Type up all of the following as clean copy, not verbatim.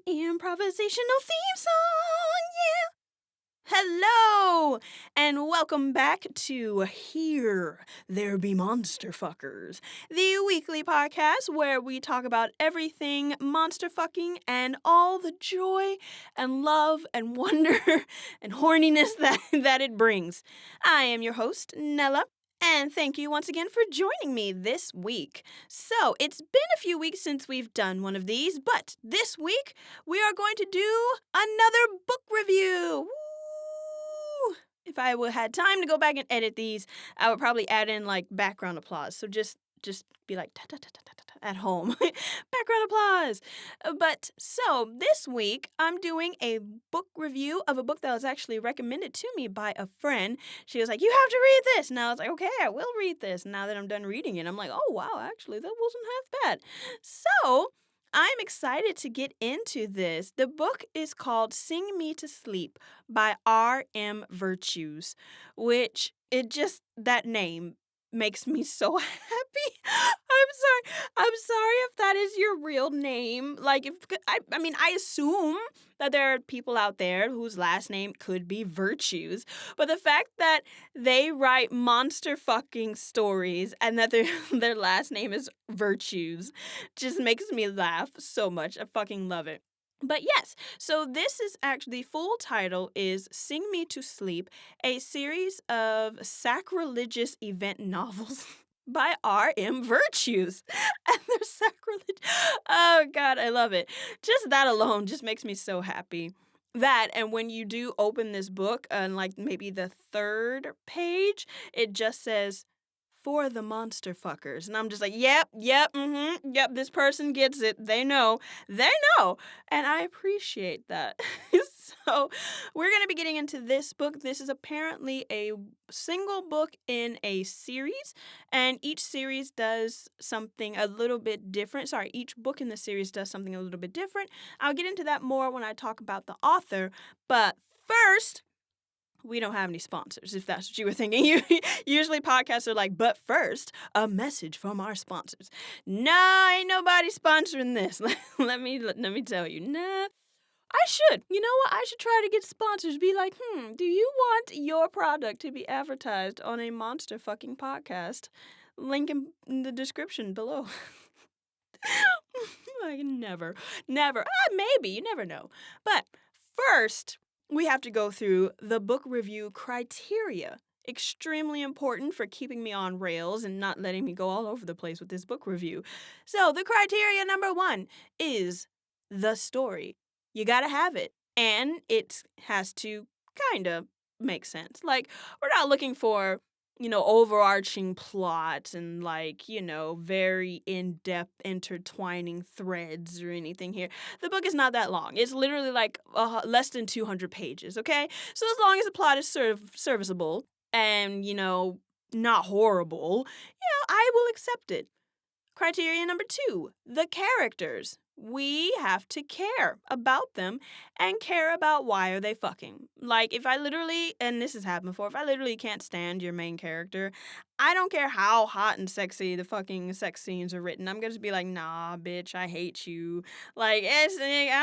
Improvisational theme song, yeah. Hello, and welcome back to Here There Be Monster Fuckers, the weekly podcast where we talk about everything monster fucking and all the joy and love and wonder and horniness that it brings. I am your host, Nella. And thank you once again for joining me this week. So, it's been a few weeks since we've done one of these, but this week we are going to do another book review. Woo! If I would had time to go back and edit these, I would probably add in like background applause. So just be like ta ta ta ta ta ta at home. Background applause. But so this week I'm doing a book review of a book that was actually recommended to me by a friend. She was like, "You have to read this." And I was like, "Okay, I will read this." Now that I'm done reading it, I'm like, "Oh wow, actually that wasn't half bad." So I'm excited to get into this. The book is called Sing Me to Sleep by R.M. Virtues, which that name makes me so happy. I'm sorry if that is your real name. Like, I assume that there are people out there whose last name could be Virtues, but the fact that they write monster fucking stories and that their last name is Virtues just makes me laugh so much. I fucking love it. But yes, so this is actually, the full title is Sing Me to Sleep, a series of sacrilegious event novels by R.M. Virtues. And they're sacrilege. Oh, God, I love it. Just that alone just makes me so happy. That, and when you do open this book, on like maybe the third page, it just says, "For the monster fuckers." And I'm just like, yep, this person gets it. They know. And I appreciate that. So we're going to be getting into this book. This is apparently a single book in a series, and each series does something a little bit different. Sorry, each book in the series does something a little bit different. I'll get into that more when I talk about the author, but first, we don't have any sponsors, if that's what you were thinking. Usually podcasts are like, but first, a message from our sponsors. No, ain't nobody sponsoring this. Let me tell you. Nah, I should. You know what? I should try to get sponsors. Be like, do you want your product to be advertised on a monster fucking podcast? Link in the description below. Like, never. Maybe. You never know. But first, we have to go through the book review criteria. Extremely important for keeping me on rails and not letting me go all over the place with this book review. So, the criteria number 1 is the story. You gotta have it. And it has to kind of make sense. Like, we're not looking for overarching plot and very in-depth intertwining threads or anything here. The book is not that long. It's literally like less than 200 pages, okay? So as long as the plot is serviceable and, not horrible, I will accept it. Criteria number 2, the characters. We have to care about them and care about why are they fucking. Like, if I literally, and this has happened before, if I literally can't stand your main character, I don't care how hot and sexy the fucking sex scenes are written. I'm gonna just be like, nah, bitch, I hate you. Like, I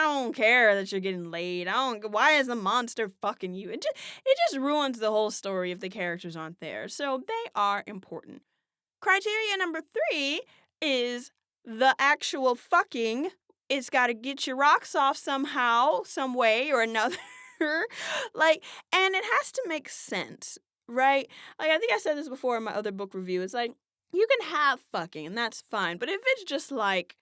don't care that you're getting laid. Why is the monster fucking you? It just ruins the whole story if the characters aren't there. So they are important. Criteria number 3 is the actual fucking. It's got to get your rocks off somehow, some way or another. And it has to make sense, right? Like, I think I said this before in my other book review. It's like, you can have fucking, and that's fine. But if it's just like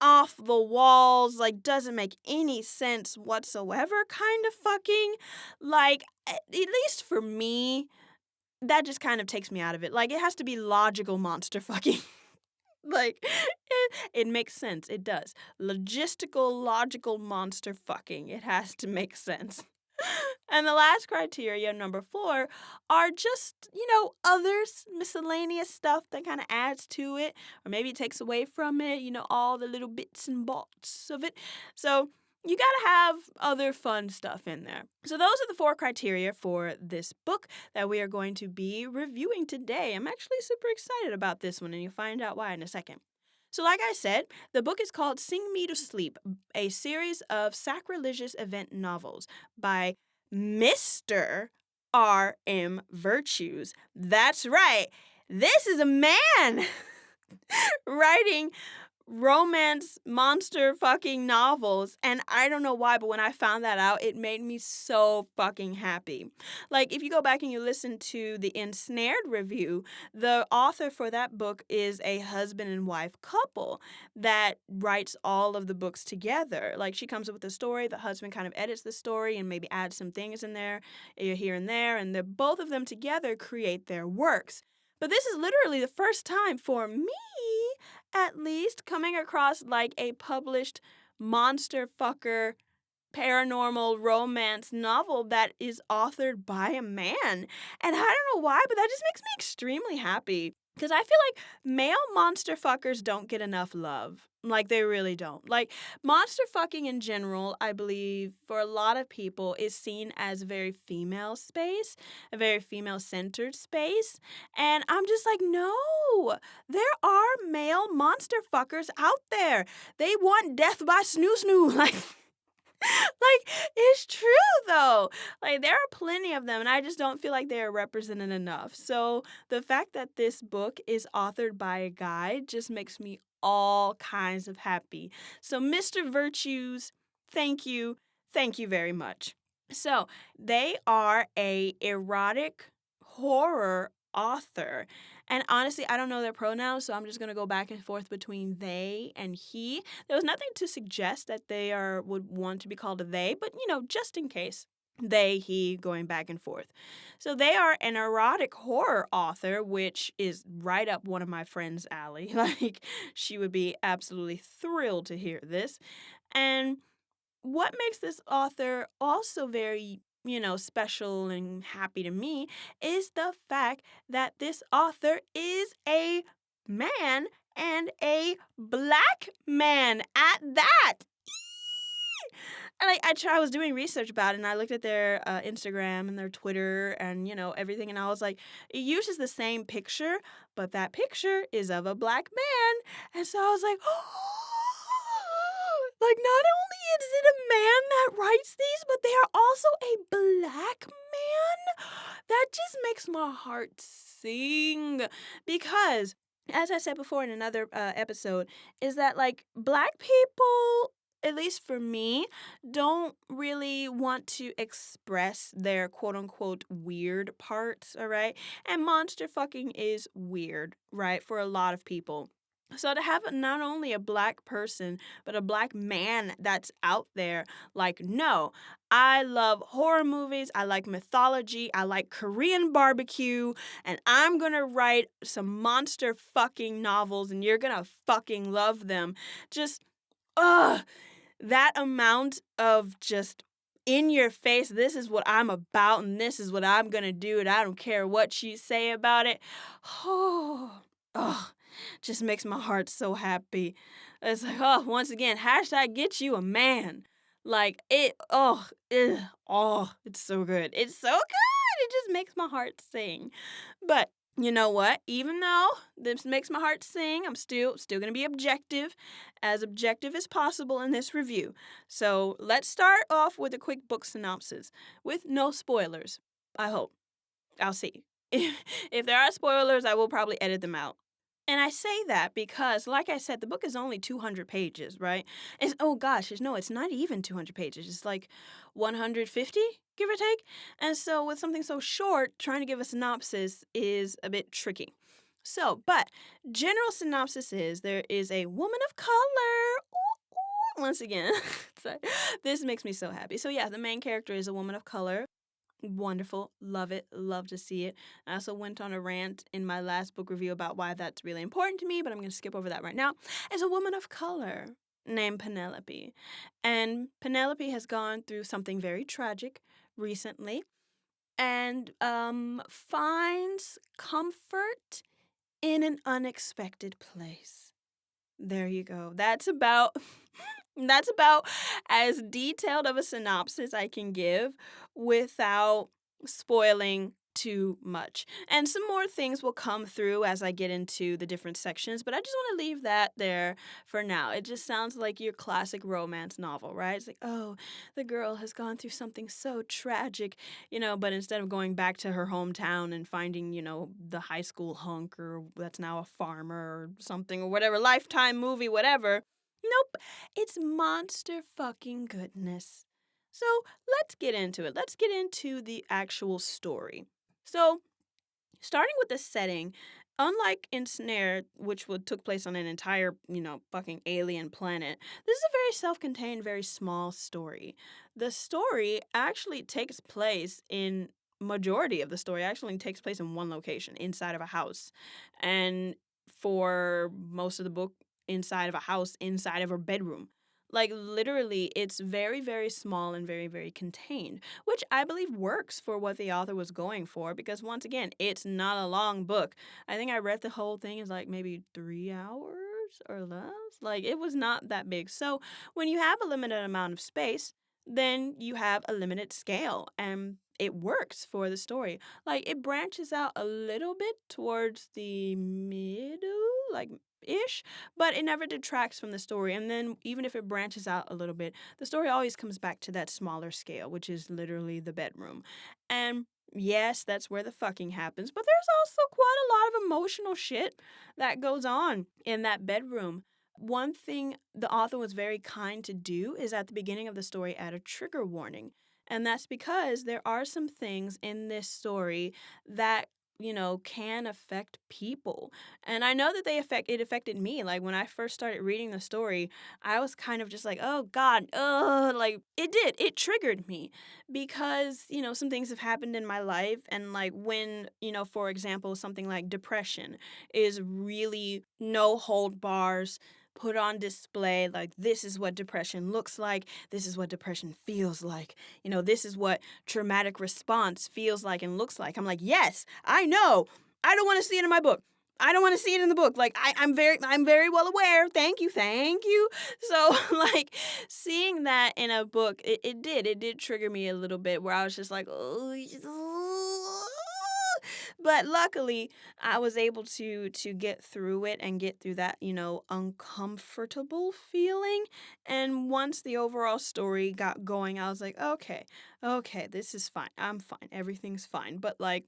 off the walls, like doesn't make any sense whatsoever kind of fucking, like, at least for me, that just kind of takes me out of it. Like, it has to be logical monster fucking. Like, it makes sense. It does. Logical monster fucking. It has to make sense. And the last criteria, number 4, are just, others, miscellaneous stuff that kind of adds to it, or maybe it takes away from it, all the little bits and bobs of it. So you gotta have other fun stuff in there. So those are the 4 criteria for this book that we are going to be reviewing today. I'm actually super excited about this one, and you'll find out why in a second. So, like I said, the book is called Sing Me to Sleep, a series of sacrilegious event novels by Mr. R.M. Virtues. That's right. This is a man writing romance monster fucking novels, and I don't know why, but when I found that out, it made me so fucking happy. Like, if you go back and you listen to the Ensnared review, the author for that book is a husband and wife couple that writes all of the books together. Like, she comes up with a story, the husband kind of edits the story and maybe adds some things in there here and there, and the both of them together create their works. But this is literally the first time for me, at least, coming across like a published monster fucker paranormal romance novel that is authored by a man. And I don't know why, but that just makes me extremely happy. Because I feel like male monster fuckers don't get enough love. Like, they really don't. Like, monster fucking in general, I believe, for a lot of people, is seen as a very female space, a very female centered space. And I'm just like, no, there are male monster fuckers out there. They want death by snoo snoo. Like, it's true though. Like, there are plenty of them, and I just don't feel like they are represented enough. So the fact that this book is authored by a guy just makes me all kinds of happy. So, Mr. Virtues, thank you. Thank you very much. So, they are a erotic horror author. And honestly, I don't know their pronouns, so I'm just going to go back and forth between they and he. There was nothing to suggest that they would want to be called a they, but just in case. They, he, going back and forth. So they are an erotic horror author, which is right up one of my friend's alley. Like, she would be absolutely thrilled to hear this. And what makes this author also very, special and happy to me is the fact that this author is a man and a black man at that. And I was doing research about it, and I looked at their Instagram and their Twitter and, everything, and I was like, it uses the same picture, but that picture is of a black man. And so I was like, like, not only is it a man that writes these, but they are also a black man. That just makes my heart sing because, as I said before in another episode, is that, like, black people, at least for me, don't really want to express their quote unquote weird parts, all right? And monster fucking is weird, right? For a lot of people. So to have not only a black person, but a black man that's out there, like, no, I love horror movies, I like mythology, I like Korean barbecue, and I'm gonna write some monster fucking novels and you're gonna fucking love them. Just, ugh. That amount of just in your face, this is what I'm about and this is what I'm going to do and I don't care what you say about it. Oh, just makes my heart so happy. It's like, once again, hashtag get you a man. Like, it's so good. It's so good. It just makes my heart sing. But you know what? Even though this makes my heart sing, I'm still going to be objective as possible in this review. So let's start off with a quick book synopsis with no spoilers. I hope. I'll see. If there are spoilers, I will probably edit them out. And I say that because, like I said, the book is only 200 pages, right? It's not even 200 pages. It's like 150, give or take. And so with something so short, trying to give a synopsis is a bit tricky. So, but general synopsis is there is a woman of color. Ooh, ooh, once again, sorry. This makes me so happy. So yeah, the main character is a woman of color. Wonderful. Love it. Love to see it. I also went on a rant in my last book review about why that's really important to me, but I'm going to skip over that right now. As a woman of color named Penelope. And Penelope has gone through something very tragic recently and finds comfort in an unexpected place. There you go. That's about as detailed of a synopsis I can give without spoiling too much. And some more things will come through as I get into the different sections, but I just want to leave that there for now. It just sounds like your classic romance novel, right? It's like, oh, the girl has gone through something so tragic, but instead of going back to her hometown and finding, the high school hunk or that's now a farmer or something or whatever, Lifetime movie, whatever. Nope, it's monster fucking goodness. So let's get into it. Let's get into the actual story. So, starting with the setting, unlike Ensnare, which took place on an entire, fucking alien planet, this is a very self-contained, very small story. The story actually takes place in majority of the story actually takes place in one location, inside of a house. And for most of the book, inside of a house, inside of a bedroom. Like literally, it's very, very small and very, very contained, which I believe works for what the author was going for because once again, it's not a long book. I think I read the whole thing is like maybe 3 hours or less. Like it was not that big. So when you have a limited amount of space, then you have a limited scale and it works for the story. Like it branches out a little bit towards the middle, like ish, but it never detracts from the story. And then even if it branches out a little bit, the story always comes back to that smaller scale, which is literally the bedroom. And yes, that's where the fucking happens, but there's also quite a lot of emotional shit that goes on in that bedroom. One thing the author was very kind to do is at the beginning of the story add a trigger warning. And that's because there are some things in this story that can affect people. And I know that it affected me. Like when I first started reading the story, I was kind of just like, oh God, like it triggered me because, some things have happened in my life. And like when, for example, something like depression is really no hold bars, put on display, like this is what depression looks like, this is what depression feels like, this is what traumatic response feels like and looks like. I'm like, yes, I know. I don't want to see it in my book. I don't want to see it in the book. Like I'm very well aware. Thank you. So like seeing that in a book, it did trigger me a little bit where I was just like, oh, but luckily I was able to get through it and get through that, uncomfortable feeling. And once the overall story got going, I was like, okay, this is fine. I'm fine. Everything's fine. But like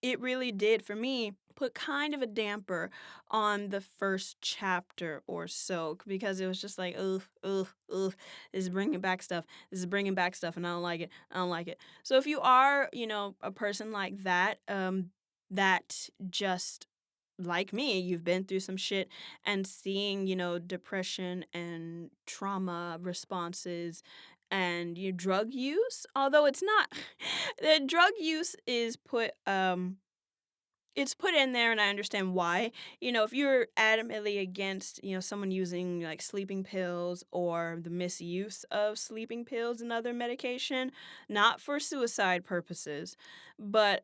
it really did for me put kind of a damper on the first chapter or so because it was just like ugh, this is bringing back stuff, and I don't like it. So if you are a person like that, that just like me, you've been through some shit and seeing, depression and trauma responses and your drug use, although it's not the drug use is put it's put in there and I understand why. If you're adamantly against, someone using like sleeping pills or the misuse of sleeping pills and other medication, not for suicide purposes, but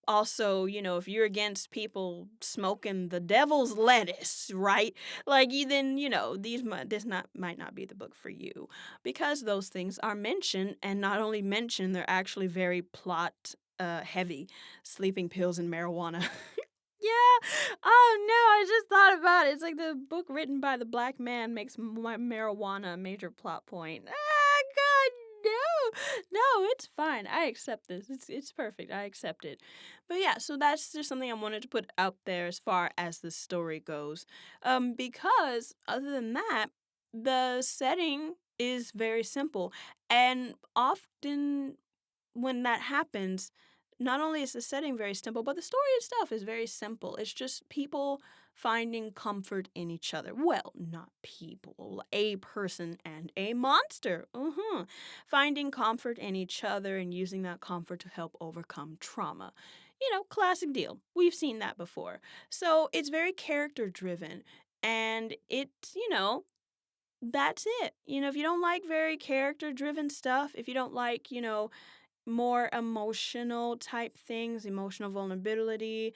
also, if you're against people smoking the devil's lettuce, right? Like you then, might not be the book for you because those things are mentioned and not only mentioned, they're actually very plot heavy, sleeping pills and marijuana. Yeah. Oh no, I just thought about it. It's like the book written by the black man makes marijuana a major plot point. Ah, God, no. No, it's fine. I accept this. It's perfect. I accept it. But yeah, so that's just something I wanted to put out there as far as the story goes. Because other than that, the setting is very simple and often when that happens, not only is the setting very simple, but the story itself is very simple. It's just people finding comfort in each other. Well, not people, a person and a monster. Finding comfort in each other and using that comfort to help overcome trauma. Classic deal. We've seen that before. So it's very character driven. And that's it. If you don't like very character driven stuff, if you don't like, more emotional type things, emotional vulnerability,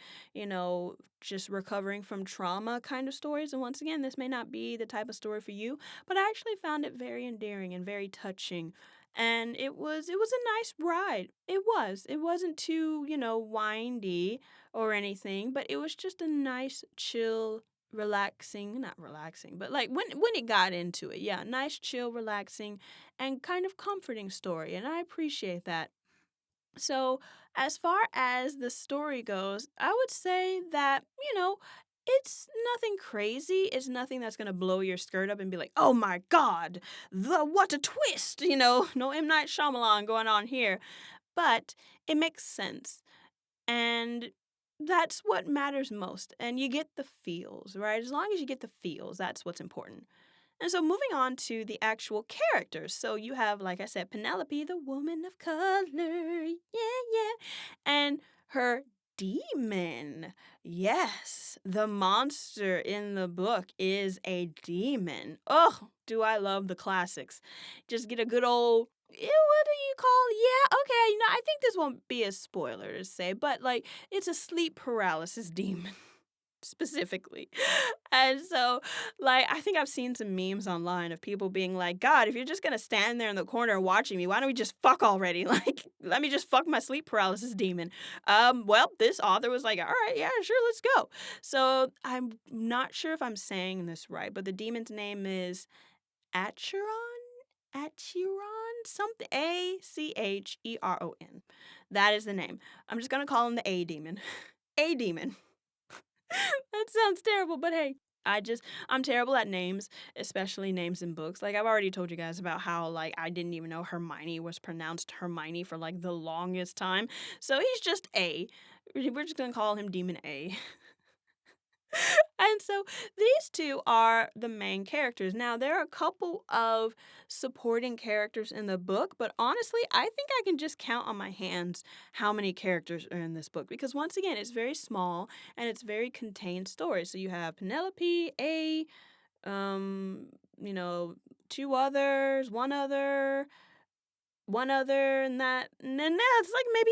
just recovering from trauma kind of stories. And once again, this may not be the type of story for you, but I actually found it very endearing and very touching. and it was a nice ride. It wasn't too, windy or anything, but it was just a nice, chill, relaxing, not relaxing, but like when it got into it, yeah, nice, chill, relaxing, and kind of comforting story, and I appreciate that. So, as far as the story goes, I would say that, it's nothing crazy. It's nothing that's going to blow your skirt up and be like, "Oh my god, the what a twist." No M Night Shyamalan going on here, but it makes sense. And that's what matters most. And you get the feels, right? As long as you get the feels, that's what's important. And so moving on to the actual characters. So you have, like I said, Penelope, the woman of color. Yeah, yeah. And her demon. Yes, the monster in the book is a demon. Oh, do I love the classics. Just get a good old what do you call? Yeah, okay. I think this won't be a spoiler to say, but like it's a sleep paralysis demon specifically. And so, like, I think I've seen some memes online of people being like, God, if you're just gonna stand there in the corner watching me, why don't we just fuck already? Like, let me just fuck my sleep paralysis demon. Well, this author was like, all right, yeah, sure, let's go. So I'm not sure if I'm saying this right, but the demon's name is Acheron? Acheron? Something. Acheron. That is the name. I'm just gonna call him the A demon. A demon. That sounds terrible, but hey, I'm terrible at names, especially names in books. Like I've already told you guys about how like I didn't even know Hermione was pronounced Hermione for like the longest time. So he's just A. We're just gonna call him Demon A. And so these two are the main characters. Now, there are a couple of supporting characters in the book, but honestly, I think I can just count on my hands how many characters are in this book because once again, it's very small and it's very contained story. So you have Penelope, A, um, you know, two others, one other and then that's like maybe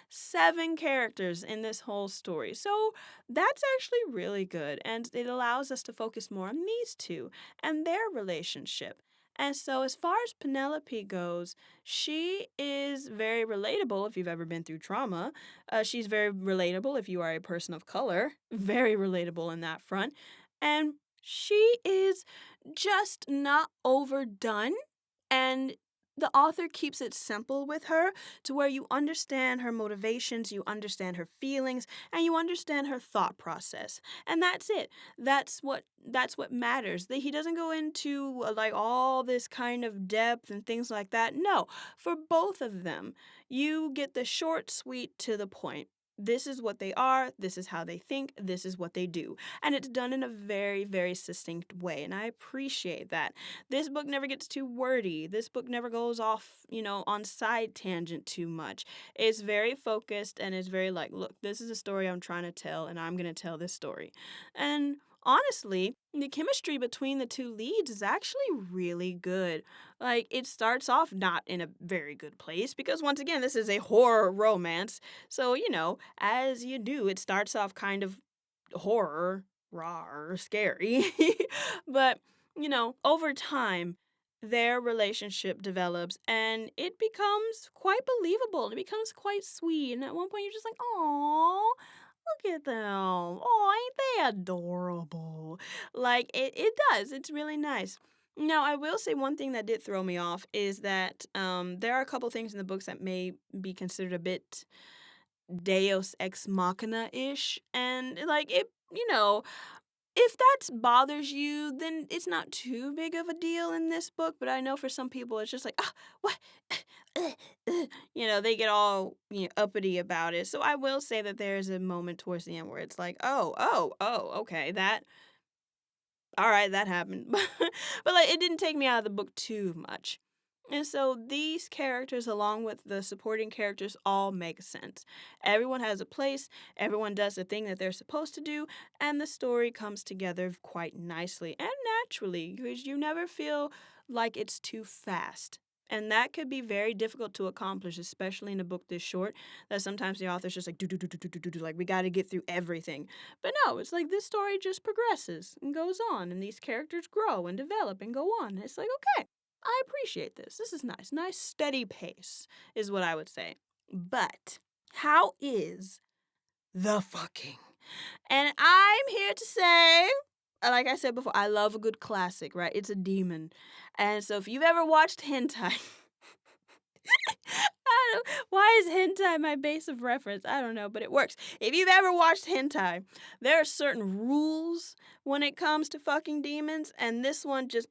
seven characters in this whole story, so that's actually really good and it allows us to focus more on these two and their relationship. And so as far as Penelope goes, she is very relatable if you've ever been through trauma. She's very relatable if you are a person of color, very relatable in that front. And she is just not overdone, and the author keeps it simple with her to where you understand her motivations, you understand her feelings, and you understand her thought process. And that's it. That's what matters. He doesn't go into like all this kind of depth and things like that. No, for both of them, you get the short, sweet, to the point. This is what they are, this is how they think, this is what they do. And it's done in a very, very succinct way. And I appreciate that. This book never gets too wordy. This book never goes off, on side tangent too much. It's very focused and it's very like, look, this is a story I'm trying to tell and I'm going to tell this story. And honestly, the chemistry between the two leads is actually really good. Like, it starts off not in a very good place because, once again, this is a horror romance. So, as you do, it starts off kind of horror, raw, scary. But over time, their relationship develops and it becomes quite believable. It becomes quite sweet. And at one point, you're just like, oh, look at them. Oh, ain't they adorable? Like, it does. It's really nice. Now, I will say one thing that did throw me off is that there are a couple things in the books that may be considered a bit Deus ex machina ish. And, like, if that bothers you, then it's not too big of a deal in this book. But I know for some people, it's just like, ah, what? They get all uppity about it. So I will say that there's a moment towards the end where it's like, okay, all right, that happened. But like, it didn't take me out of the book too much. And so these characters, along with the supporting characters, all make sense. Everyone has a place, everyone does the thing that they're supposed to do, and the story comes together quite nicely and naturally because you never feel like it's too fast. And that could be very difficult to accomplish, especially in a book this short, that sometimes the author's just like, do, do, do, do, do, do, do, do, like, we got to get through everything. But no, it's like this story just progresses and goes on, and these characters grow and develop and go on. It's like, okay. I appreciate this. This is nice. Nice steady pace is what I would say. But how is the fucking? And I'm here to say, like I said before, I love a good classic, right? It's a demon. And so if you've ever watched hentai, why is hentai my base of reference? I don't know, but it works. If you've ever watched hentai, there are certain rules when it comes to fucking demons, and this one just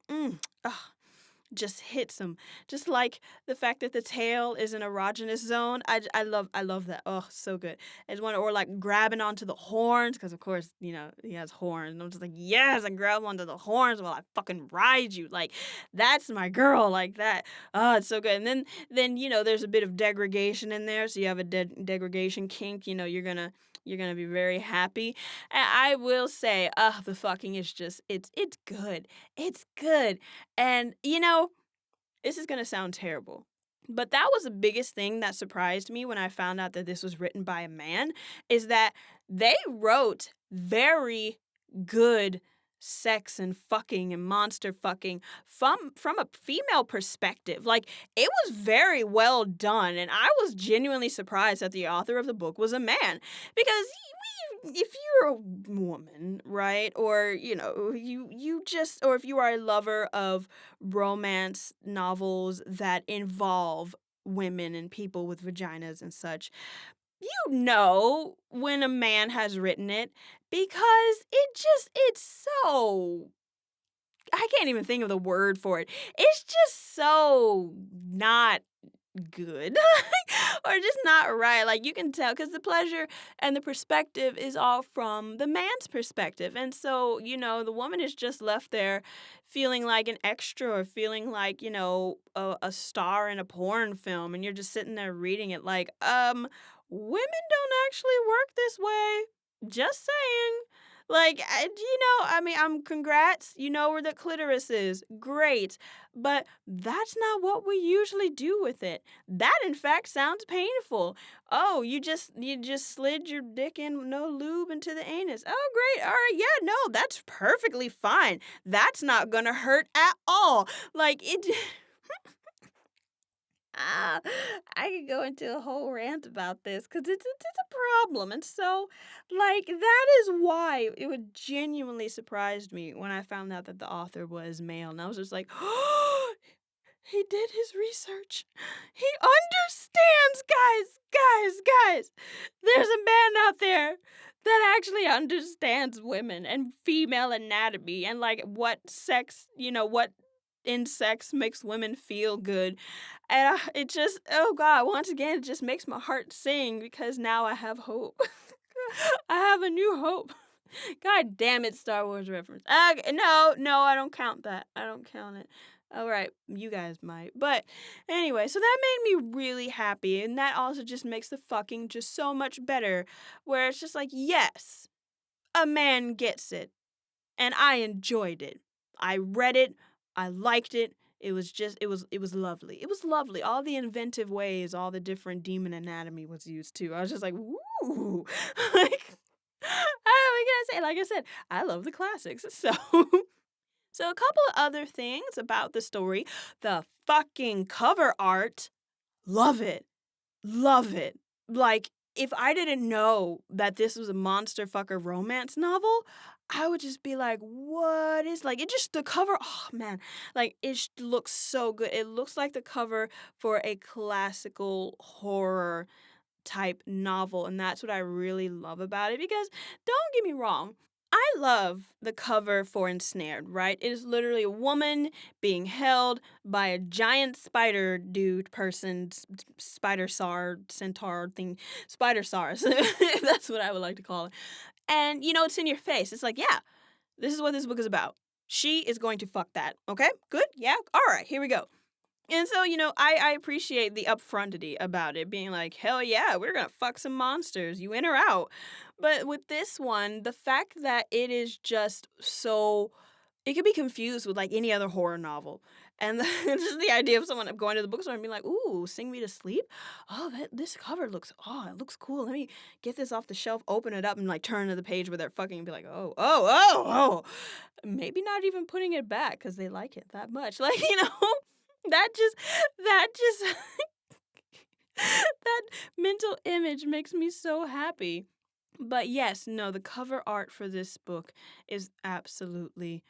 hits them. Just like the fact that the tail is an erogenous zone. I love that. Oh, so good. I just want or like grabbing onto the horns because of course he has horns. And I'm just like yes, I grab onto the horns while I fucking ride you. Like that's my girl like that. Oh, it's so good. And then there's a bit of degradation in there, so you have a degradation kink. You're gonna be very happy. And I will say, the fucking is just it's good. It's good. And this is gonna sound terrible. But that was the biggest thing that surprised me when I found out that this was written by a man, is that they wrote very good sex and fucking and monster fucking from a female perspective. Like it was very well done, and I was genuinely surprised that the author of the book was a man because if you're a woman, right, or you just, or if you are a lover of romance novels that involve women and people with vaginas and such, you know when a man has written it because it's so, I can't even think of the word for it. It's just so not good or just not right. Like you can tell because the pleasure and the perspective is all from the man's perspective. And so, the woman is just left there feeling like an extra or feeling like, a star in a porn film. And you're just sitting there reading it like, women don't actually work this way. Just saying. Like, I mean, congrats, you know where the clitoris is. Great. But that's not what we usually do with it. That, in fact, sounds painful. Oh, you just slid your dick in with no lube into the anus. Oh, great. All right. Yeah, no, that's perfectly fine. That's not gonna hurt at all. Like, it. Ah, I could go into a whole rant about this because it's a problem. And so, like, that is why it would genuinely surprised me when I found out that the author was male. And I was just like, oh, he did his research. He understands, guys. There's a man out there that actually understands women and female anatomy and, like, what sex, what in sex makes women feel good. And it just, oh God, once again, it just makes my heart sing because now I have hope. I have a new hope. God damn it, Star Wars reference. No, I don't count that. I don't count it. All right, you guys might. But anyway, so that made me really happy. And that also just makes the fucking just so much better. Where it's just like, yes, a man gets it. And I enjoyed it. I read it. I liked it. It was lovely. It was lovely. All the inventive ways, all the different demon anatomy was used too. I was just like, ooh. Like, I gotta say, like I said, I love the classics. So, so a couple of other things about the story. The fucking cover art, love it. Love it. Like, if I didn't know that this was a monster fucker romance novel, I would just be like, what is, like, it just, the cover, oh man, like, it looks so good. It looks like the cover for a classical horror type novel, and that's what I really love about it because don't get me wrong, I love the cover for Ensnared, right? It is literally a woman being held by a giant spider dude person, spider sar, centaur thing, spider sars. That's what I would like to call it. And it's in your face. It's like, yeah, this is what this book is about. She is going to fuck that. Okay, good, yeah, all right, here we go. And so, I appreciate the upfrontity about it, being like, hell yeah, we're gonna fuck some monsters, you in or out. But with this one, the fact that it is just so, it could be confused with like any other horror novel. And just the idea of someone going to the bookstore and being like, ooh, Sing Me to Sleep? Oh, this cover looks, it looks cool. Let me get this off the shelf, open it up, and like turn to the page where they're fucking and be like, oh. Maybe not even putting it back because they like it that much. Like, That just that just that mental image makes me so happy. But yes, no, the cover art for this book is absolutely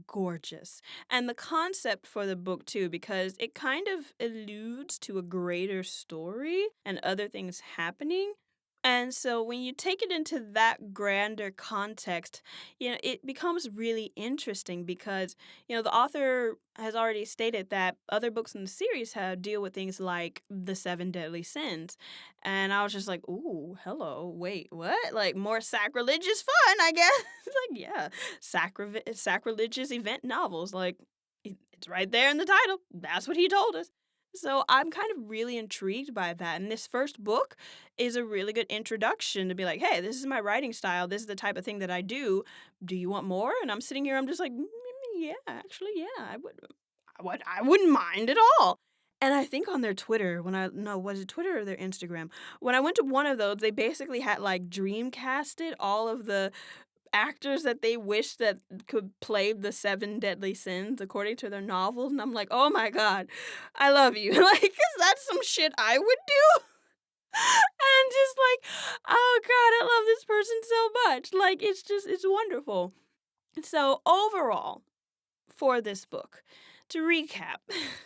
gorgeous. And the concept for the book, too, because it kind of alludes to a greater story and other things happening. And so when you take it into that grander context, it becomes really interesting because, the author has already stated that other books in the series have deal with things like the seven deadly sins. And I was just like, ooh, hello, wait, what? Like more sacrilegious fun, I guess. Like, yeah, sacrilegious event novels. Like, it's right there in the title. That's what he told us. So I'm kind of really intrigued by that. And this first book is a really good introduction to be like, hey, this is my writing style. This is the type of thing that I do. Do you want more? And I'm sitting here, I'm just like, yeah, actually, yeah, I wouldn't mind at all. And I think on their Twitter, no, was it Twitter or their Instagram? When I went to one of those, they basically had like dream casted all of the actors that they wish that could play the seven deadly sins according to their novels. And I'm like, oh my God, I love you. Like, 'cause that's some shit I would do. And just like, oh God, I love this person so much. Like, it's wonderful. So overall, for this book. To recap,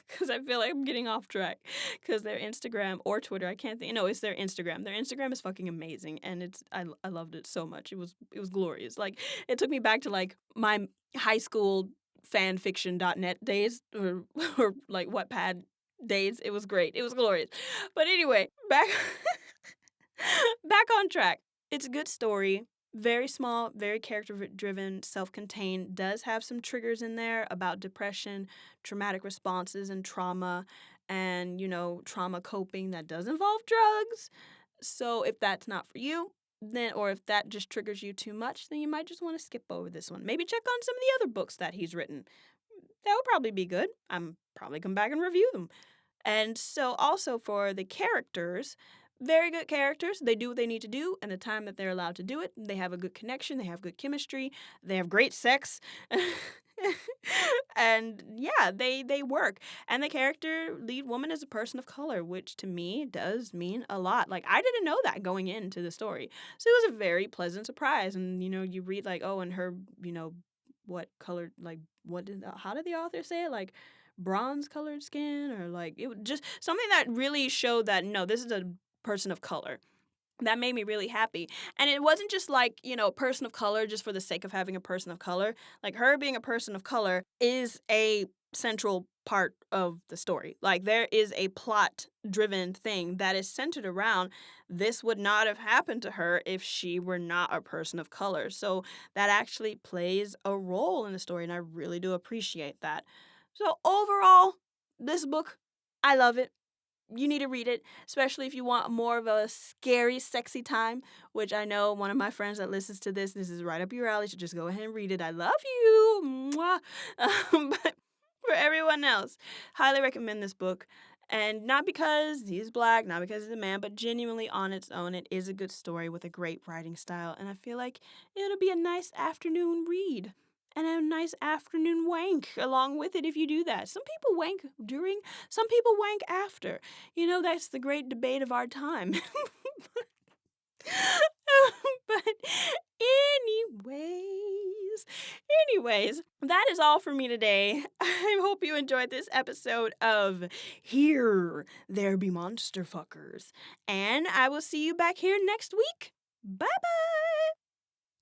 because I feel like I'm getting off track, because their Instagram or Twitter, I can't think. No, it's their Instagram. Their Instagram is fucking amazing, and I loved it so much. It was glorious. Like it took me back to like my high school fanfiction.net days or or like Wattpad days. It was great. It was glorious. But anyway, back back on track. It's a good story. Very small, very character driven, self contained, does have some triggers in there about depression, traumatic responses, and trauma, and, trauma coping that does involve drugs. So if that's not for you, then, or if that just triggers you too much, then you might just want to skip over this one. Maybe check on some of the other books that he's written. That would probably be good. I'm probably come back and review them. And so also for the characters, very good characters. They do what they need to do and the time that they're allowed to do it. They have a good connection, they have good chemistry, they have great sex. And yeah, they work. And the character lead woman is a person of color, which to me does mean a lot. Like I didn't know that going into the story. So it was a very pleasant surprise. And you read like, oh, and her, what color, like how did the author say it? Like bronze colored skin, or like it was just something that really showed that no, this is a person of color. That made me really happy. And it wasn't just like, person of color just for the sake of having a person of color. Like her being a person of color is a central part of the story. Like there is a plot driven thing that is centered around this would not have happened to her if she were not a person of color. So that actually plays a role in the story and I really do appreciate that. So overall, this book, I love it. You need to read it, especially if you want more of a scary, sexy time, which I know one of my friends that listens to this is right up your alley, so just go ahead and read it. I love you. Mwah. But for everyone else, highly recommend this book. And not because he's black, not because he's a man, but genuinely on its own, it is a good story with a great writing style. And I feel like it'll be a nice afternoon read and a nice afternoon wank along with it if you do that. Some people wank during, some people wank after. That's the great debate of our time. But anyways, that is all for me today. I hope you enjoyed this episode of Here There Be Monster Fuckers. And I will see you back here next week. Bye bye.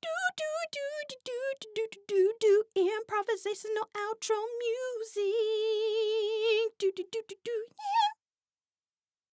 Do do do do do do do do do improvisational outro music. Do do do do do.